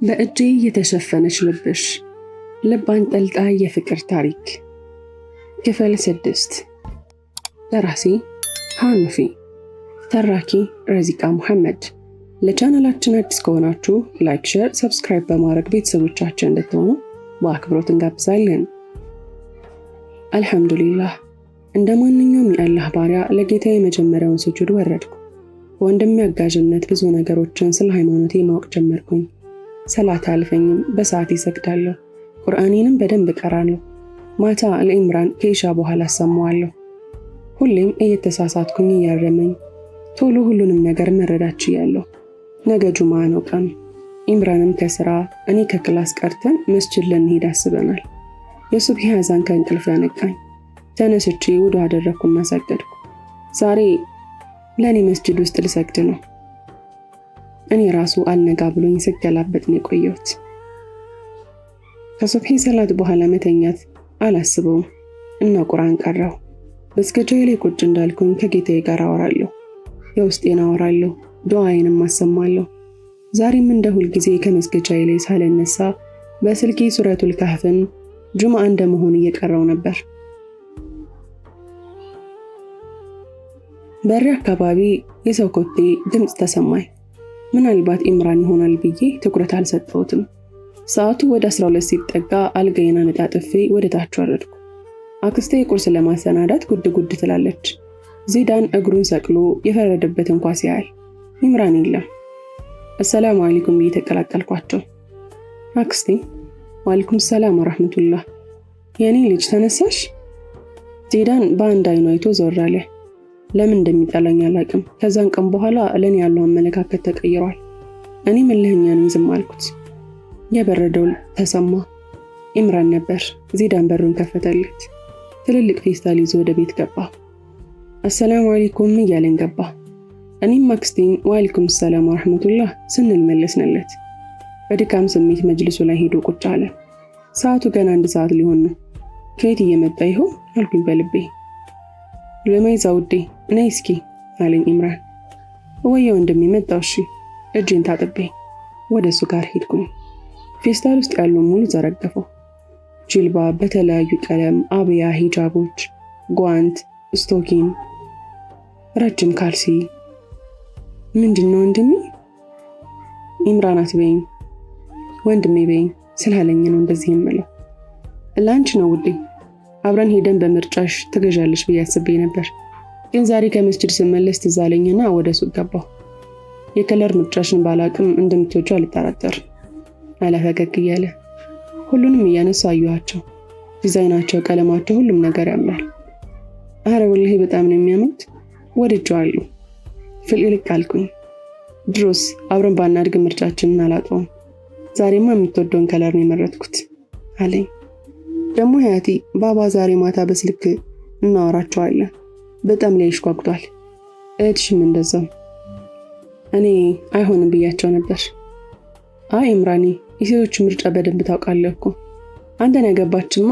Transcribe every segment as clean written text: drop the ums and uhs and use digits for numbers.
በእጄ የተሸፈነች ልብሽ ልብ አንጠልጣይ የፍቅር ታሪክ ክፍል 6 ደራሲ ሐኑፊ ተራኪ ረዚቃ መሐመድ። ለቻናላችን አዲስ ከሆናችሁ ላይክ፣ ሼር፣ ሰብስክራይብ በማድረግ ቤተሰቦቻችን እንድትሆኑ በአክብሮት እንጋብዛለን። አልሐምዱሊላህ እንደማንኛውም የአላህ ባሪያ ለጌታዬ የመጀመሪያውን ስጁድ ወረድኩ። በወንድሜ አጋዥነት ብዙ ነገሮችን ስለ ሃይማኖቴ ማወቅ ጀመርኩኝ። ሰላት አልፈኝም፣ በሰዓት ይሰግዳለሁ። ቁርአኔንም በደንብ እቀራለሁ። ማታ ለኢምራን ከኢሻ በኋላ አሰማዋለሁ። ሁሌም እየተሳሳትኩኝ እያረመኝ ቶሎ ሁሉንም ነገር መረዳት ችያለሁ። ነገ ጁምዓ ነው ቀኑ። ኢምራንም ከስራ እኔ ከክላስ ቀርተን መስጂድ ልንሄድ አስበናል። የሱብሂ አዛን ከእንቅልፍ ያነቃኝ። ተነስቼ ውዱእ አደረኩና ሰገድኩ። ዛሬ ለእኔ መስጂድ ውስጥ ልሰግድ ነው። እኔ ራሱ አልነጋ ብሎኝ ስገላበጥ ነው የቆየሁት። ከሱብሂ ሰላት በኋላ መተኛት አላስበውም እና ቁርአን ቀራሁ። በስገጃዬ ላይ ቁጭ እንዳልኩኝ ከጌታዬ ጋር አወራለሁ። የውስጤን አወራለሁ፣ ዱዓዬንም አሰማለሁ። ዛሬም እንደ ሁል ጊዜ ከመስገጃዬ ላይ ሳልነሳ በስልኬ ሱረቱል ካህፍን ጁምዓ እንደመሆን እየቀራው ነበር። በሬ አካባቢ የሰው ኮቴ ድምፅ ተሰማኝ። ምናልባት ኢምራን ይሆናል ብዬ ትኩረት አልሰጠሁትም። ሰዓቱ ወደ 12 ሲጠጋ አልጋዬን አነጣጥፌ ወደ ታች ወረድኩ። አክስቴ ቁርስ ለማሰናዳት ጉድ ጉድ ትላለች። ዚዳን እግሩን ሰቅሎ የፈረደበት እንኳን ሲያይ ኢምራን የለም። አሰላሙ አለይኩም ብዬ ተቀላቀልኳቸው። አክስቴ ወአለይኩም ሰላም ወራህመቱላህ። የኔ ልጅ ተነሳሽ? ዚዳን በአንድ አይኑ አይቶ ዞር አለ። ለምን እንደሚጠላኝ አላውቅም። ከዛን ቀን በኋላ ለኔ ያለው አመለካከት ተቀይሯል። እኔ እልህኛ ነኝ፣ ዝም አልኩት። የበረደው ተሰማ። ኢምራን ነበር። ዚዳን በሩን ከፈተለት። ትልልቅ ፌስታል ይዞ ወደ ቤት ገባ። አሰላሙ አለይኩም እያለን ገባ። እኔም አክስቴም ወአለይኩም ሰላም ወራህመቱላህ ስንል መለስንለት። በድካም ስሜት መጅልሱ ላይ ሄዶ ቁጭ አለ። ሰዓቱ ገና 1 ሰዓት ሊሆን ነው። ከየት እየመጣ ይሆን አልኩኝ በልቤ። ለማይዛ ውዴ ነይ እስኪ አለኝ ኢምራን። ወየ ወንድሜ መጣው። እሺ እጄን ታጥቤ ወደ እሱ ጋር ሄድኩኝ። ፌስታል ውስጥ ያለው ሙሉ ዘረገፈው። ጅልባ፣ በተለያዩ ቀለም አብያ፣ ሂጃቦች፣ ጓንት፣ ስቶኪን፣ ረጅም ካልሲ። ምንድነው ወንድሜ? ኢምራን አትበይኝ ወንድሜ በይኝ ስላለኝ ነው እንደዚህ የምለው። ላንቺ ነው ውዴ። አብረን ሄደን በምርጫሽ ትገዣለሽ ብዬ አስቤ ነበር፣ ግን ዛሬ ከመስጂድ ስመለስ ትዝ አለኝና ወደ ሱቅ ገባሁ። የከለር ምርጫሽን ባላቅም እንደምትወጂው አልጠራጠርም አለ ፈገግ እያለ። ሁሉንም እያነሱ አየኋቸው። ዲዛይናቸው፣ ቀለማቸው፣ ሁሉም ነገር ያምራል። አረ ወላሂ በጣም ነው የሚያምሩት፣ ወድጄዋለሁ። ፍልቅልቅ አልኩኝ። ድሮስ አብረን ባናድግ ምርጫችንን አላጣውም። ዛሬማ የምትወደውን ከለር ነው የመረጥኩት አለኝ። ደግሞ ሀያቲ ባባ ዛሬ ማታ በስልክ እናወራቸዋለን። በጣም ሊያይሽ ጓጉቷል። እህትሽም እንደዛው። እኔ አይሆንም ብያቸው ነበር። አይ ኢምራኒ፣ የሴቶች ምርጫ በደንብ ታውቃለህ እኮ። አንተን ያገባችማ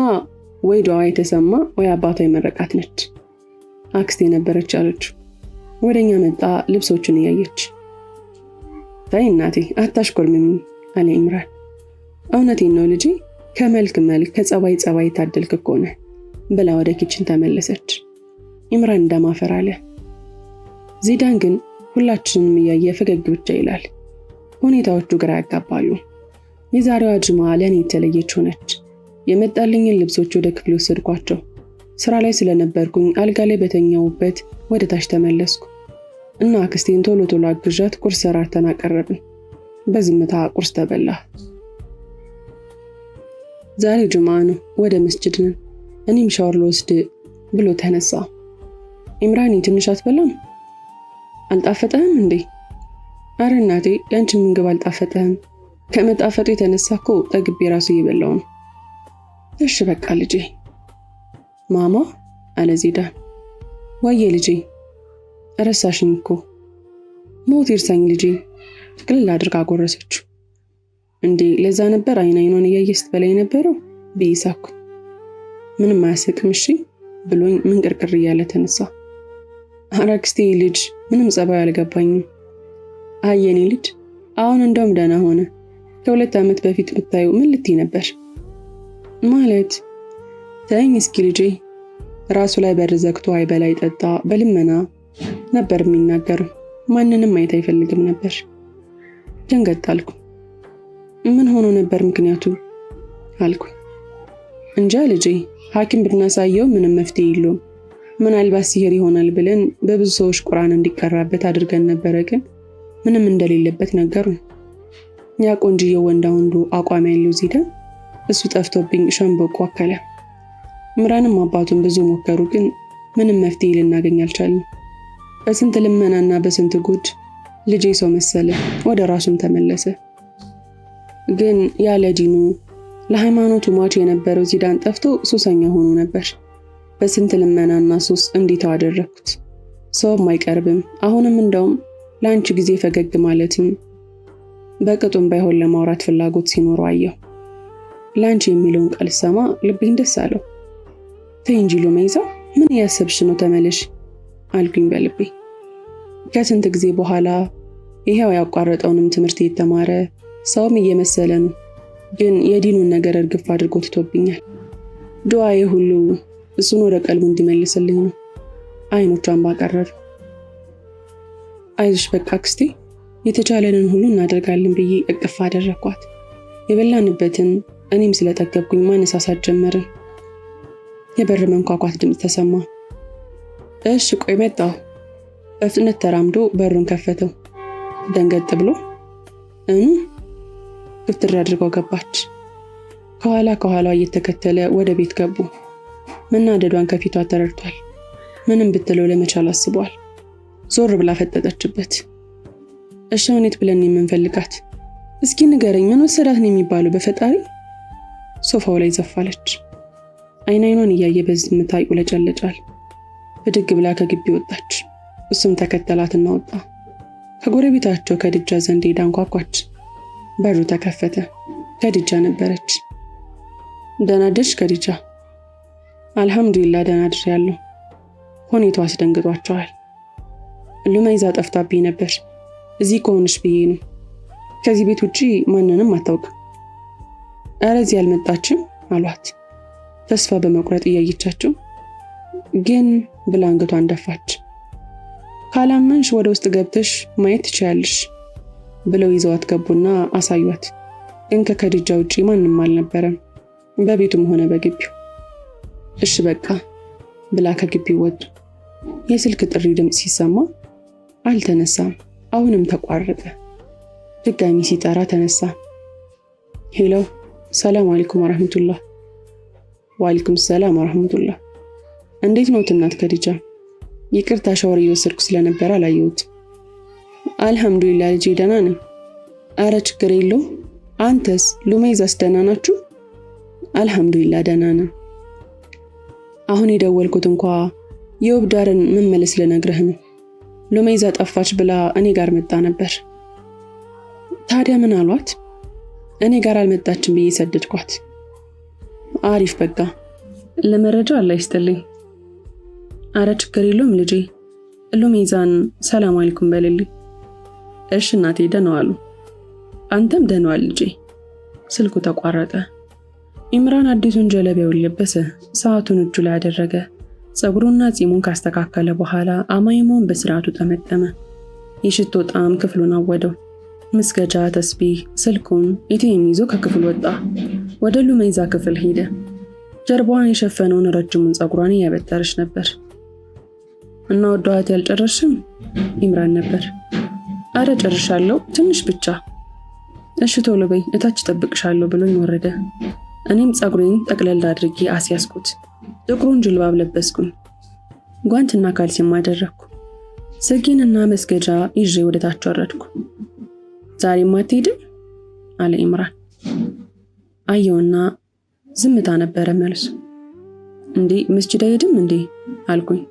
ወይ ዱዓ የተሰማ ወይ አባቷ የመረቃት ነች። አክስቴ ነበረች አለችው። ወደኛ መጣ ልብሶቹን እያየች። ታይ እናቴ አታሽኮርምኝ አለ ኢምራን። እውነቴን ነው ልጄ፣ ከመልክ መልክ ከጸባይ ጸባይ ታደልክ እኮ ነህ ብላ ወደ ኪችን ተመለሰች። ኢምራን እንደማፈር አለ። ዚዳን ግን ሁላችንም እያየ ፈገግ ብቻ ይላል። ሁኔታዎቹ ግራ ያጋባሉ። የዛሬዋ ጁምዓ ለኔ የተለየች ሆነች። የመጣልኝን ልብሶች ወደ ክፍል ወሰድኳቸው። ስራ ላይ ስለነበርኩኝ አልጋ ላይ በተኛውበት ወደ ታች ተመለስኩ እና አክስቴን ቶሎ ቶሎ አግዣት ቁርስ ሰርተን አቀረብን። በዝምታ ቁርስ ተበላ። ዛሬ ጁምዓ ነው፣ ወደ መስጂድ ነን። እኔም ሻወር ልወስድ ብሎ ተነሳ። ኢምራኒ ትንሽ አትበላም? አልጣፈጠህም እንዴ? አረ እናቴ ያንቺን ምግብ አልጣፈጠህም። ከመጣፈጡ የተነሳ እኮ ጠግቤ ራሱ እየበላው ነው። እሺ በቃ ልጄ። ማማ አለ ዚዳን። ወየ ልጄ፣ ረሳሽኝ እኮ። ሞት ይርሳኝ ልጄ። ጥቅልል አድርጋ ጎረሰችው። እንዴ ለዛ ነበር አይን አይኗን እያየሽ ስትበላይ ነበረው ብይሳኩ። ምንም አያስቅም እሺ ብሎኝ ምንቅርቅር እያለ ተነሳ። አራክስቴ ልጅ ምንም ጸባይ አልገባኝም። አየኔ ልጅ አሁን እንደውም ደህና ሆነ። ከ2 ዓመት በፊት ብታዩ ምን ልትይ ነበር? ማለት ተይኝ እስኪ ልጄ። ራሱ ላይ በር ዘግቶ አይበላ ይጠጣ በልመና ነበር የሚናገረው። ማንንም ማየት አይፈልግም ነበር። ደንገጥ አልኩ። ምን ሆኖ ነበር ምክንያቱ አልኩ። እንጃ ልጄ፣ ሐኪም ብናሳየው ምንም መፍትሄ የለውም። ምናልባት ሲህር ይሆናል ብለን በብዙ ሰዎች ቁርአን እንዲቀራበት አድርገን ነበረ፣ ግን ምንም እንደሌለበት ነገሩን። ያ ቆንጅዬው ወንዱ አቋም ያለው ዚዳ እሱ ጠፍቶብኝ ሸምበቆ አከለ። ኢምራንም አባቱን ብዙ ሞከሩ፣ ግን ምንም መፍትሄ ልናገኝ አልቻልንም። በስንት ልመናና በስንት ጉድ ልጄ ሰው መሰለ፣ ወደ ራሱም ተመለሰ። ግን ያለ ዲኑ ለሃይማኖቱ ሟች የነበረው ዚዳን ጠፍቶ ሱሰኛ ሆኖ ነበር። በስንት ልመናና ሱስ እንዲተው አደረኩት። ሰውም አይቀርብም። አሁንም እንደውም ለአንቺ ጊዜ ፈገግ ማለትም በቅጡም ባይሆን ለማውራት ፍላጎት ሲኖረው አየሁ። ለአንቺ የሚለውን ቃል ሰማ ልቤን ደስ አለው። ተይ እንጂ ሉመይዛ፣ ምን እያሰብሽ ነው? ተመለሽ አልኩኝ በልቤ። ከስንት ጊዜ በኋላ ይሄው ያቋረጠውንም ትምህርት የተማረ ሰውም እየመሰለ ነው። ግን የዲኑን ነገር እርግፍ አድርጎ ትቶብኛል። ዱዓዬ ሁሉ እሱን ወደ ቀልቡ እንዲመልስልኝ ነው። አይኖቿን ባቀረሩ። አይዞሽ በቃ አክስቴ፣ የተቻለንን ሁሉ እናደርጋለን ብዬ እቅፍ አደረኳት። የበላንበትን እኔም ስለጠገብኩኝ ማነሳሳት ጀመርን። የበር መንኳኳት ድምፅ ተሰማ። እሺ ቆይ መጣሁ። በፍጥነት ተራምዶ በሩን ከፈተው። ደንገጥ ብሎ ግፍትር አድርገው ገባች። ከኋላዋ እየተከተለ ወደ ቤት ገቡ። መናደዷን ከፊቷ ተረድቷል። ምንም ብትለው ለመቻል አስቧል። ዞር ብላ ፈጠጠችበት። እሺ እውነት ብለን የምንፈልጋት? እስኪ ንገረኝ፣ ምን ወሰዳት ነው የሚባለው? በፈጣሪ። ሶፋው ላይ ዘፋለች። አይኗን እያየ በዝምታ ይውለጨለጫል። ብድግ ብላ ከግቢ ወጣች። እሱም ተከተላትና ወጣ። ከጎረቤታቸው ከድጃ ዘንድ ሄዳ አንኳኳች። በሩ ተከፈተ። ከድጃ ነበረች። ደህና አደርሽ ከድጃ? አልሐምዱሊላህ ደህና አድሬያለሁ። ሁኔታው አስደንግጧቸዋል። ሉመይዛ ጠፍታብኝ ነበር። እዚህ ከሆንሽ ብዬ ነው። ከዚህ ቤት ውጪ ማንንም አታውቅም። ኧረ እዚህ አልመጣችም አሏት፣ ተስፋ በመቁረጥ እያየቻቸው። ግን ብላ አንገቷን ደፋች። ካላመንሽ ወደ ውስጥ ገብተሽ ማየት ትችያለሽ ብለው ይዘዋት ገቡና አሳዩት። ግን ከከድጃ ውጪ ማንም አልነበረም፣ በቤቱም ሆነ በግቢው። እሺ በቃ ብላ ከግቢው ወጡ። የስልክ ጥሪ ድምፅ ሲሰማ አልተነሳም። አሁንም ተቋረጠ። ድጋሚ ሲጠራ ተነሳ። ሄሎ፣ ሰላም አለይኩም ወራህመቱላህ። ወአለይኩም ሰላም ወራህመቱላህ። እንዴት ነው እናት ከድጃ? ይቅርታ ሻወር እየወሰድኩ ስለነበር አላየሁት። አልሐምዱሊላህ ልጄ ደህና ነኝ። አረ ችግር የለው። አንተስ ሉመይዛስ ደህና ናችሁ? አልሐምዱሊላህ ደህና ነን። አሁን የደወልኩት እንኳ የውብዳርን መመለስ ልነግርህ ነው። ሉመይዛ ጠፋች ብላ እኔ ጋር መጣ ነበር። ታዲያ ምን አሏት? እኔ ጋር አልመጣችም ብዬ ሰደድኳት። አሪፍ በቃ ለመረጃው አላህ ይስጥልኝ። አረ ችግር የለውም ልጄ። ሉመይዛን ሰላም አለይኩም በልልኝ። እሺ እናቴ ደህና ዋሉ። አንተም ደህና ዋል ልጄ። ስልኩ ተቋረጠ። ኢምራን አዲሱን ጀለቢያውን ለበሰ። ሰዓቱን እጁ ላይ አደረገ። ፀጉሩና ጺሙን ካስተካከለ በኋላ አማይሞን በስርዓቱ ጠመጠመ። የሽቶ ጣዕም ክፍሉን አወደው። መስገጃ፣ ተስቢህ፣ ስልኩን ኢቲኤም ይዞ ከክፍል ወጣ። ወደ ሉመይዛ ክፍል ሄደ። ጀርባዋን የሸፈነውን ረጅሙን ፀጉሯን እያበጠረች ነበር። እና ወደዋት ያልጨረሽም? ኢምራን ነበር። አረ ጨርሻለሁ፣ ትንሽ ብቻ። እሺ ቶሎ በይ፣ እታች ጠብቅሻለሁ ብሎኝ ወረደ። እኔም ፀጉሬን ጠቅለል አድርጌ አስያዝኩት። ጥቁሩን ጅልባብ ለበስኩኝ። ጓንትና ካልሲም አደረግኩ። ስልኬንና መስገጃ ይዤ ወደ ታች ወረድኩ። ዛሬም አትሄድም አለ ኢምራን። አየውና ዝምታ ነበረ መልሱ። እንዴ መስጂድ አይሄድም እንዴ አልኩኝ።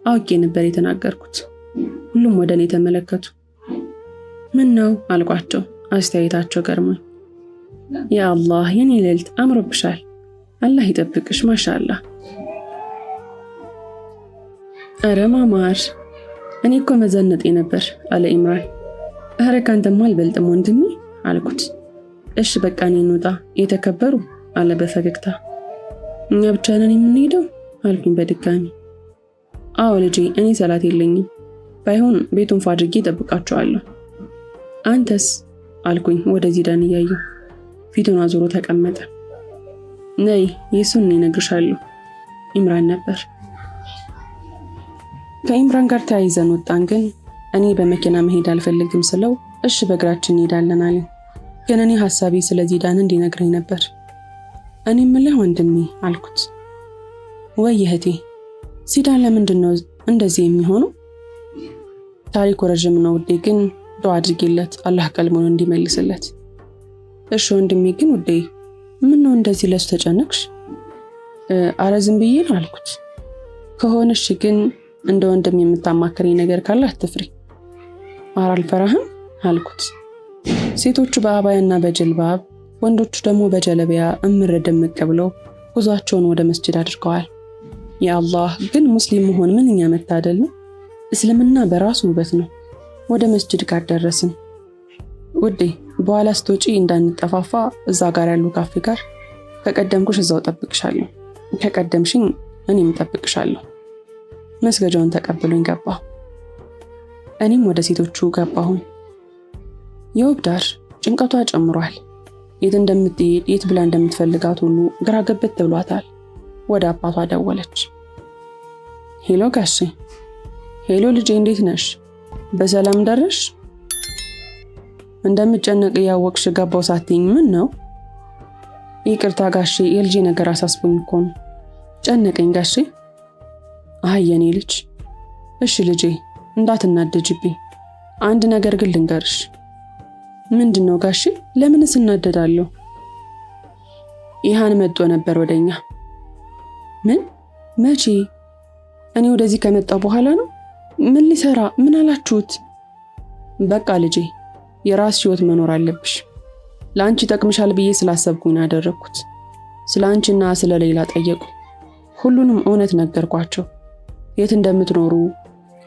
አውቄ ነበር የተናገርኩት። ሁሉም ወደ እኔ ተመለከቱ። ምን ነው አልኳቸው። አስተያየታቸው ገርሞኝ። ያ አላህ የኔ ልዕልት አምሮብሻል፣ አላህ ይጠብቅሽ ማሻአላህ። አረ ማማር፣ እኔ እኮ መዘነጤ ነበር አለ ኢምራን። አረ ካንተማ አልበልጥም ወንድሜ አልኩት። እሺ በቃ እኔ እንውጣ የተከበሩ አለ በፈገግታ። እኛ ብቻ ነን የምንሄደው አልኩኝ በድጋሚ። አዎ ልጄ እኔ ሰላት የለኝም፣ ባይሆን ቤቱን ፋድርጌ እጠብቃቸዋለሁ። አንተስ አልኩኝ ወደ ዚዳን እያየሁ። ፊቱን አዙሮ ተቀመጠ። ነይ የሱን እነግርሻለሁ። ኢምራን ነበር። ከኢምራን ጋር ተያይዘን ወጣን። ግን እኔ በመኪና መሄድ አልፈልግም ስለው እሺ በእግራችን እንሄዳለን አለኝ። ግን እኔ ሐሳቤ ስለ ዚዳን እንዲነግረኝ ነበር። እኔ ምልህ ወንድሜ አልኩት። ወይ እህቴ፣ ዚዳን ለምንድን ነው እንደዚህ የሚሆነው? ታሪኩ ረጅም ነው ውዴ፣ ግን ዱዓ አድርጊለት አላህ ቀልቡን እንዲመልስለት። እሺ ወንድሜ፣ ግን ውዴ ምን ነው እንደዚህ ለሱ ተጨነቅሽ? አረ ዝም ብዬ ነው አልኩት። ከሆነሽ ግን እንደ ወንድም የምታማክረኝ ነገር ካለ አትፍሪ። አረ አልፈራህም አልኩት። ሴቶቹ በአባያና በጀልባብ ወንዶቹ ደግሞ በጀለቢያ እምር ድምቅ ብለው ጉዟቸውን ወደ መስጂድ አድርገዋል። ያአላህ ግን ሙስሊም መሆን ምንኛ መታደል ነው። እስልምና በራሱ ውበት ነው። ወደ መስጂድ ጋር ደረስን። ውዴ በኋላ ስትወጪ እንዳንጠፋፋ እዛ ጋር ያሉ ካፌ ጋር ከቀደምኩሽ እዛው ጠብቅሻለሁ፣ ከቀደምሽኝ እኔም ጠብቅሻለሁ። መስገጃውን ተቀብሎኝ ገባ። እኔም ወደ ሴቶቹ ገባሁኝ። የውብዳር ጭንቀቷ ጨምሯል። የት እንደምትሄድ የት ብላ እንደምትፈልጋት ሁሉ ግራ ገብት ብሏታል። ወደ አባቷ ደወለች። ሄሎ ጋሼ። ሄሎ ልጄ እንዴት ነሽ? በሰላም ደረሽ? እንደምጨነቅ ያወቅሽ ገባው ሳትኝ ምን ነው? ይቅርታ ጋሼ የልጄ ነገር አሳስቦኝ እኮ ነው። ጨነቀኝ ጋሼ። አይ የኔ ልጅ። እሺ ልጄ እንዳትናደጅብኝ። አንድ ነገር ግን ልንገርሽ። ምንድነው ጋሼ? ለምንስ እናደዳለሁ? ይሃን መጥቶ ነበር ወደኛ። ምን? መቼ? እኔ ወደዚህ ከመጣው በኋላ ነው? ምን ሊሰራ? ምን አላችሁት? በቃ ልጄ የራስሽ ህይወት መኖር አለብሽ። ለአንቺ ጠቅምሻል ብዬ ስላሰብኩኝ ያደረኩት። ስለአንቺና ስለ ሌላ ጠየቁ። ሁሉንም እውነት ነገርኳቸው። የት እንደምትኖሩ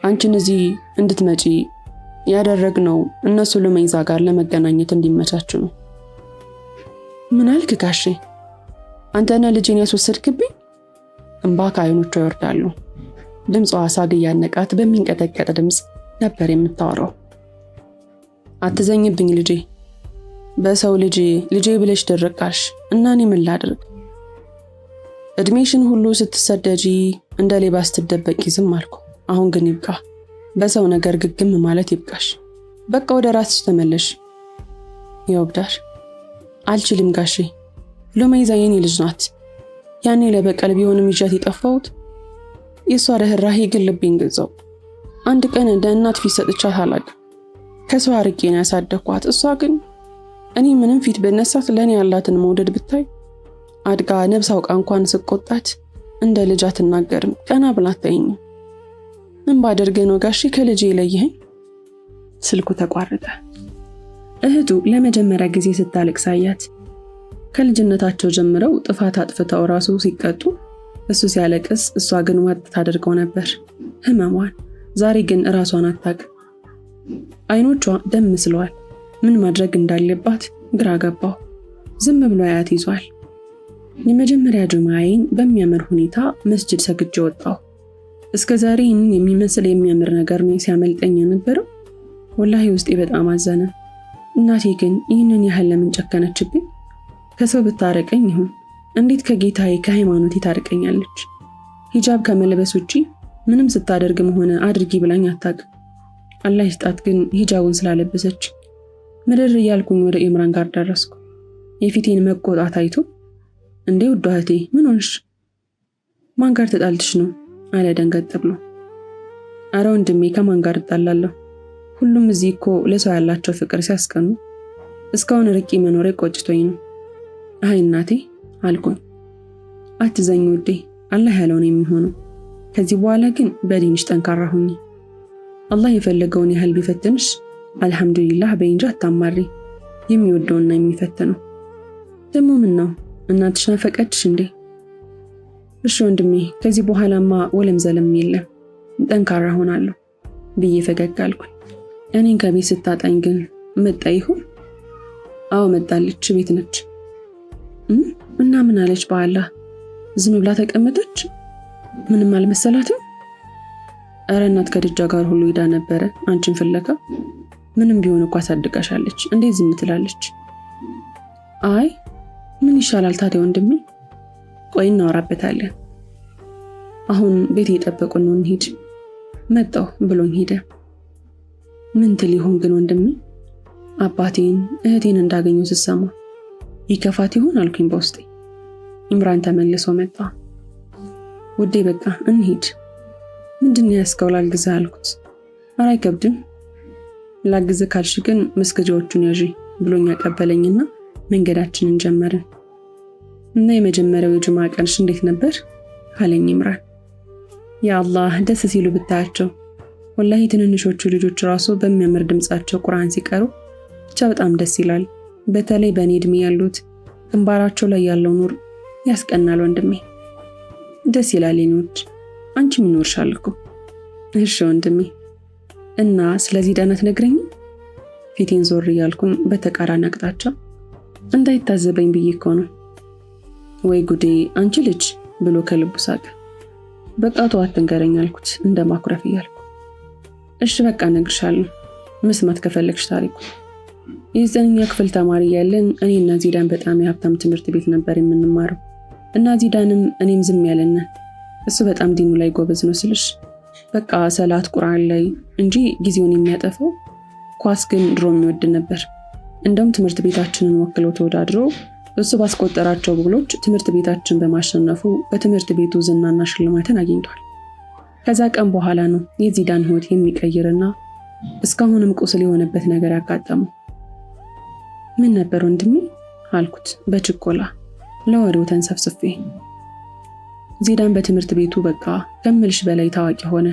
አንቺን እዚህ እንድትመጪ ያደረግነው እነሱ ለመይዛ ጋር ለመገናኘት እንዲመቻቹ ነው። ምን አልክ ጋሼ? አንተና ልጄን ያስወሰድክብኝ? እንባ ከዓይኖቿ ይወርዳሉ። ድምጿ ሳግ ያነቃት በሚንቀጠቀጥ ድምጽ ነበር የምታወራው። አትዘኝብኝ ልጄ። በሰው ልጄ ብለሽ ደረቃሽ እና እኔ ምን ላድርግ? እድሜሽን ሁሉ ስትሰደጂ እንደ ሌባ ስትደበቂ ዝም አልኩ። አሁን ግን ይብቃ። በሰው ነገር ግግም ማለት ይብቃሽ። በቃ ወደ ራስሽ ተመለሽ። የውብዳር አልችልም ጋሼ። ሉመይዛ የኔ ልጅ ናት። ያኔ ለበቀል ቢሆንም ይዣት የጠፋሁት የሷ ርህራሄ ግን ልቤን ገዛው። አንድ ቀን እንደ እናት ፊት ሰጥቻት አላውቅም። ከሰው አርቄ ነው ያሳደኳት። እሷ ግን እኔ ምንም ፊት በነሳት ለኔ ያላትን መውደድ ብታይ አድጋ ነብስ አውቃ እንኳን ስቆጣት እንደ ልጅ አትናገርም። ቀና ብላ አታየኝም። ምን ባደርግ ነው ጋሼ ከልጄ ይለየኝ? ስልኩ ተቋረጠ። እህቱ ለመጀመሪያ ጊዜ ስታለቅስ አያት። ከልጅነታቸው ጀምረው ጥፋት አጥፍተው ራሱ ሲቀጡ እሱ ሲያለቅስ እሷ ግን ዋጥ ታደርገው ነበር ህመሟን። ዛሬ ግን ራሷን አታውቅ። አይኖቿ ደም መስለዋል። ምን ማድረግ እንዳለባት ግራ ገባው። ዝም ብሎ አያት ይዟል። የመጀመሪያ ጁማዓን በሚያምር ሁኔታ መስጂድ ሰግጄ ወጣሁ። እስከ ዛሬ ይህንን የሚመስል የሚያምር ነገር ነው ሲያመልጠኝ የነበረው። ወላሂ ውስጤ በጣም አዘነ። እናቴ ግን ይህንን ያህል ለምን ጨከነችብኝ? ከሰው ብታረቀኝ ይሁን እንዴት ከጌታዬ ከሃይማኖቴ ታርቀኛለች? ሂጃብ ከመልበስ ውጪ ምንም ስታደርግም ሆነ አድርጊ ብላኝ አታውቅም። አላህ ይስጣት ግን ሂጃቡን ስላለበሰች። ምድር እያልኩኝ ወደ ኢምራን ጋር ደረስኩ። የፊቴን መቆጣት አይቶ እንዴ ውድ እህቴ ምን ሆንሽ? ማን ጋር ተጣልተሽ ነው አለ ደንገጥ ብሎ። አረ ወንድሜ ከማን ጋር እጣላለሁ? ሁሉም እዚህ እኮ ለሰው ያላቸው ፍቅር ሲያስቀኑ እስካሁን ርቄ መኖሬ ቆጭቶኝ ነው። አይ እናቴ አልኩኝ። አትዘኝ ውዴ፣ አላህ ያለውን የሚሆነው። ከዚህ በኋላ ግን በዲንሽ ጠንካራ ሁኚ። አላህ የፈለገውን ያህል ቢፈትንሽ አልሐምዱሊላህ በእንጂ አታማሪ። የሚወደውና የሚፈትነው ደግሞ ምን ነው? እናትሽ ናፈቀችሽ እንዴ? እሺ ወንድሜ ከዚህ በኋላማ ወለም ዘለም የለም፣ ጠንካራ ሆናለሁ ብዬ ፈገግ አልኩኝ። እኔን ከቤት ስታጣኝ ግን መጣ ይሁን? አዎ መጣለች፣ ቤት ነች። እና ምን አለች? በአላህ ዝም ብላ ተቀመጠች? ምንም አልመሰላትም? ኧረ እናት ከድጃ ጋር ሁሉ ሄዳ ነበረ አንቺን ፍለጋ። ምንም ቢሆን እኮ አሳድጋሻለች፣ እንዴት ዝም ትላለች? አይ ምን ይሻላል ታዲያ ወንድሜ፣ ቆይ እናወራበታለን። አሁን ቤት እየጠበቁን ነው፣ እንሂድ። መጣሁ ብሎኝ ሄደ። ምን ትል ይሆን ግን ወንድሜ? አባቴን እህቴን እንዳገኘው ስሰማ ይከፋት ይሆን አልኩኝ በውስጤ። ኢምራን ተመልሶ መጣ። ውዴ በቃ እንሂድ። ምንድን ነው ያስከው? ላግዝህ አልኩት። ኧረ አይከብድም፣ ላግዝህ ካልሽ ግን መስገጃዎቹን ያዢ ብሎኝ አቀበለኝና መንገዳችንን ጀመርን። እና የመጀመሪያው የጁማ ቀንሽ እንዴት ነበር አለኝ ኢምራን። ያ አላህ ደስ ሲሉ ብታያቸው፣ ወላሂ ትንንሾቹ ልጆች ራሱ በሚያምር ድምጻቸው ቁርአን ሲቀሩ ብቻ በጣም ደስ ይላል። በተለይ በእኔ እድሜ ያሉት ግንባራቸው ላይ ያለው ኑር ያስቀናል ወንድሜ። ደስ ይላል የኔዎች። አንቺ ምን ይኖርሻል እኮ። እሺ ወንድሜ፣ እና ስለዚህ ዳና ትነግረኝ? ፊቴን ዞር እያልኩኝ በተቃራኒ አቅጣጫ እንዳይታዘበኝ ብዬ እኮ ነው። ወይ ጉዴ አንቺ ልጅ ብሎ ከልቡ ሳቀ። በቃ ተው አትንገረኝ አልኩት እንደማኩረፍ እያልኩ። እሺ በቃ እነግርሻለሁ፣ መስማት ከፈለግሽ ታሪኩ። የ9ኛ ክፍል ተማሪ ያለን እኔና ዚዳን በጣም የሀብታም ትምህርት ቤት ነበር የምንማረው እና ዚዳንም እኔም ዝም ያለን። እሱ በጣም ዲኑ ላይ ጎበዝ ነው ስልሽ በቃ ሰላት ቁርአን ላይ እንጂ ጊዜውን የሚያጠፋው ኳስ ግን ድሮ የሚወድ ነበር። እንደውም ትምህርት ቤታችንን ወክሎ ተወዳድሮ እሱ ባስቆጠራቸው ጎሎች ትምህርት ቤታችን በማሸነፉ በትምህርት ቤቱ ዝናና ሽልማትን አግኝቷል። ከዛ ቀን በኋላ ነው የዚዳን ህይወት የሚቀይርና እስካሁንም ቁስል የሆነበት ነገር ያጋጠመው። ምን ነበር ወንድሜ አልኩት በችኮላ ለወሬው ተንሰፍስፌ። ዚዳን በትምህርት ቤቱ በቃ ከምልሽ በላይ ታዋቂ ሆነ።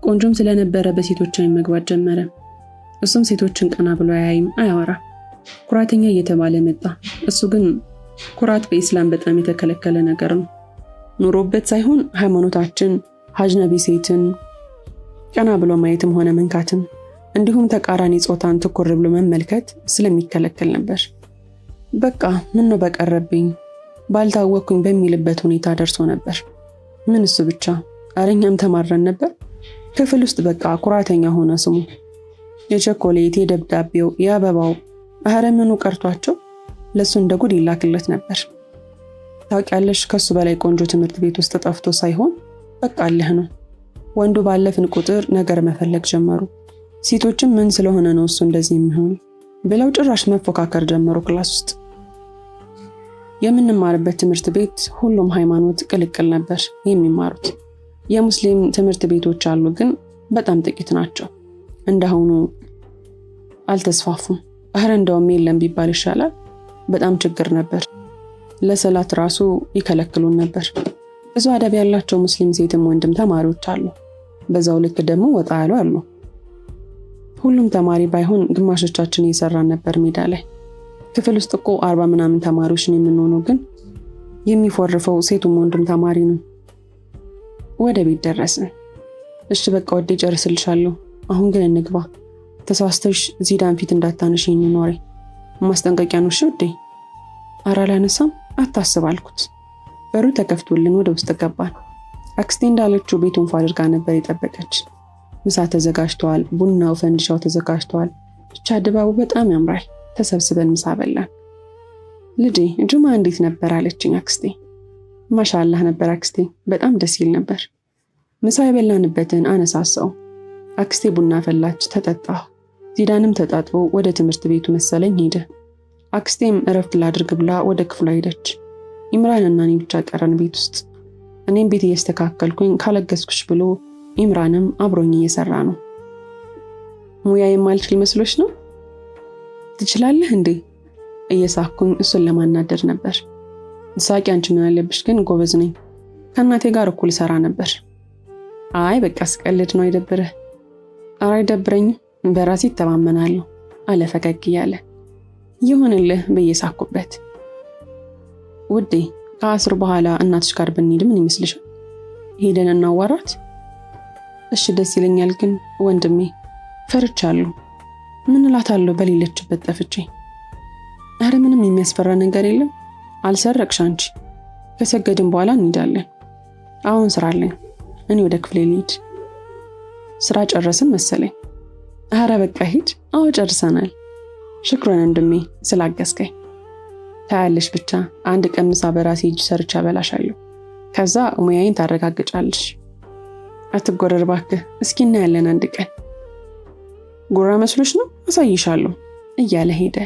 ቆንጆም ስለነበረ በሴቶች አይን መግባት ጀመረ። እሱም ሴቶችን ቀና ብሎ አያይም፣ አያወራ፣ ኩራተኛ እየተባለ መጣ። እሱ ግን ኩራት በኢስላም በጣም የተከለከለ ነገር ነው። ኑሮበት ሳይሆን ሃይማኖታችን አጅነቢ ሴትን ቀና ብሎ ማየትም ሆነ መንካትም እንዲሁም ተቃራኒ ጾታን ትኩር ብሎ መመልከት ስለሚከለከል ነበር። በቃ ምን ነው በቀረብኝ ባልታወቅኩኝ በሚልበት ሁኔታ ደርሶ ነበር። ምን እሱ ብቻ አረኛም ተማረን ነበር። ክፍል ውስጥ በቃ ኩራተኛ ሆነ። ስሙ የቸኮሌት፣ የደብዳቤው፣ የአበባው አህረምኑ ቀርቷቸው ለሱ እንደ ጉድ ይላክለት ነበር። ታውቂያለሽ ከሱ በላይ ቆንጆ ትምህርት ቤት ውስጥ ጠፍቶ ሳይሆን በቃ አለህ ነው። ወንዱ ባለፍን ቁጥር ነገር መፈለግ ጀመሩ። ሴቶችም ምን ስለሆነ ነው እሱ እንደዚህ የሚሆኑ ብለው ጭራሽ መፎካከር ጀመሩ ክላስ ውስጥ። የምንማርበት ትምህርት ቤት ሁሉም ሃይማኖት ቅልቅል ነበር የሚማሩት። የሙስሊም ትምህርት ቤቶች አሉ፣ ግን በጣም ጥቂት ናቸው። እንደሆኑ አልተስፋፉም። እንደውም የለም ቢባል ይሻላል። በጣም ችግር ነበር። ለሰላት ራሱ ይከለክሉን ነበር። ብዙ አደብ ያላቸው ሙስሊም ሴትም ወንድም ተማሪዎች አሉ። በዛው ልክ ደግሞ ወጣ ያሉ አሉ። ሁሉም ተማሪ ባይሆን ግማሾቻችን እየሰራን ነበር ሜዳ ላይ። ክፍል ውስጥ እኮ 40 ምናምን ተማሪዎች ነው የምንሆነው፣ ግን የሚፎርፈው ሴቱም ወንድም ተማሪ ነው። ወደ ቤት ደረስን። እሺ በቃ ወዴ ጨርስልሻለሁ፣ አሁን ግን እንግባ። ተሳስተሽ ዚዳን ፊት እንዳታነሽ ይኖሬ ማስጠንቀቂያ ነው። እሺ ወዴ። ኧረ አላነሳም አታስብ አልኩት። በሩ ተከፍቶልን ወደ ውስጥ ገባን። አክስቴ እንዳለችው ቤቱን ፋድርጋ ነበር የጠበቀች። ምሳ ተዘጋጅቷል፣ ቡናው ፈንዲሻው ተዘጋጅቷል። ብቻ ድባቡ በጣም ያምራል። ተሰብስበን ምሳ በላን። ልጄ ጁማ እንዴት ነበር አለችኝ አክስቴ። ማሻአላህ ነበር አክስቴ፣ በጣም ደስ ይል ነበር። ምሳ የበላንበትን አነሳሳው። አክስቴ ቡና ፈላች፣ ተጠጣሁ። ዚዳንም ተጣጥቦ ወደ ትምህርት ቤቱ መሰለኝ ሄደ። አክስቴም እረፍት ላድርግ ብላ ወደ ክፍሏ ሄደች። ኢምራንና እኔ ብቻ ቀረን ቤት ውስጥ። እኔም ቤት እያስተካከልኩኝ ካለገስኩሽ ብሎ ኢምራንም አብሮኝ እየሰራ ነው። ሙያ የማልችል መስሎሽ ነው? ትችላለህ እንዴ? እየሳኩኝ እሱን ለማናደድ ነበር። ሳቂ አንቺ ምን አለብሽ ግን ጎበዝ ነኝ። ከእናቴ ጋር እኩል ሰራ ነበር። አይ በቃ ስቀልድ ነው አይደብርህ? ኧረ አይደብረኝም፣ በራሴ እተማመናለሁ አለ ፈገግ እያለ። ይሁንልህ ብዬ ሳኩበት። ውዴ ከአስር በኋላ እናትሽ ጋር ብንሄድ ምን ይመስልሻል? ሄደን እናዋራት? እሺ ደስ ይለኛል፣ ግን ወንድሜ ፈርቻለሁ። ምን እላታለሁ በሌለችበት ጠፍቼ? ኧረ ምንም የሚያስፈራ ነገር የለም። አልሰረቅሽ አንቺ። ከሰገድን በኋላ እንሄዳለን። አሁን ስራ አለኝ። እኔ ወደ ክፍሌ ልሂድ። ስራ ጨረስን መሰለኝ። ኧረ በቃ ሂድ። አዎ ጨርሰናል። ሽክሮን ወንድሜ ስላገዝከኝ። ታያለሽ ብቻ አንድ ቀን ምሳ በራሴ እጅ ሰርቻ በላሻለሁ። ከዛ ሙያዬን ታረጋግጫለሽ። አትጎረር እባክህ። እስኪ እናያለን አንድ ቀን። ጉራ መስሎሽ ነው? አሳይሻለሁ እያለ ሄደ።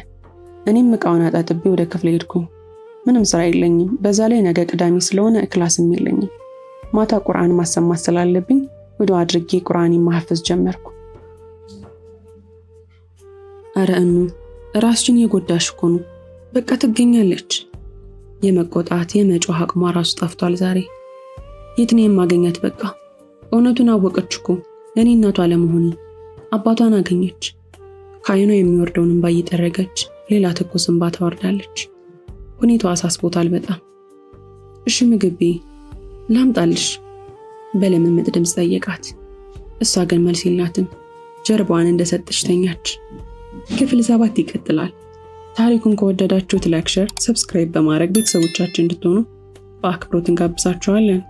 እኔም ዕቃውን አጣጥቤ ወደ ክፍሌ ሄድኩኝ። ምንም ስራ የለኝም። በዛ ላይ ነገ ቅዳሜ ስለሆነ ክላስም የለኝም። ማታ ቁርአን ማሰማት ስላለብኝ ወደ አድርጌ ቁርአን ማሐፈዝ ጀመርኩ። አረ እኑ ራስሽን የጎዳሽ እኮ ነው። በቃ ትገኛለች። የመቆጣት የመጮህ አቅሟ ራሱ ጠፍቷል ዛሬ። የት ነው የማገኛት? በቃ እውነቱን አወቀች እኮ እኔ እናቷ ለመሆኔ። አባቷን አገኘች። ከዓይኗ የሚወርደውን እንባ እየጠረገች ሌላ ትኩስ እንባ ታወርዳለች። ሁኔታዋ አሳስቦታል በጣም። እሺ ምግቤ ላምጣልሽ በለመመጥ ድምፅ ጠየቃት። እሷ ግን መልስ የላትም። ጀርባዋን እንደሰጠች ተኛች። ክፍል 7 ይቀጥላል። ታሪኩን ከወደዳችሁት ላይክ፣ ሼር፣ ሰብስክራይብ በማድረግ ቤተሰቦቻችን እንድትሆኑ በአክብሮት እንጋብዛችኋለን።